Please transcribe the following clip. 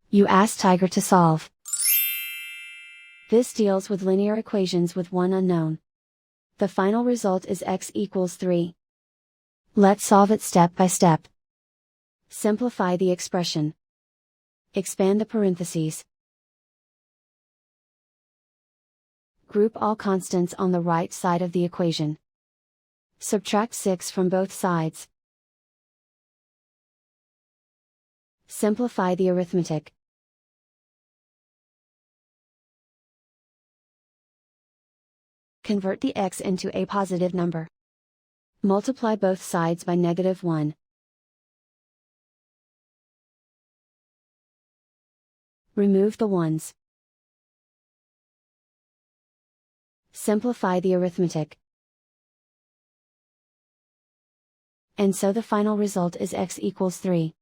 You ask Tiger to solve. This deals with linear equations with one unknown. The final result is x equals 3. Let's solve it step by step. Simplify the expression. Expand the parentheses. Group all constants on the right side of the equation. Subtract 6 from both sides. Simplify the arithmetic. Convert the x into a positive number. Multiply both sides by -1. Remove the ones. Simplify the arithmetic. And so the final result is x equals 3.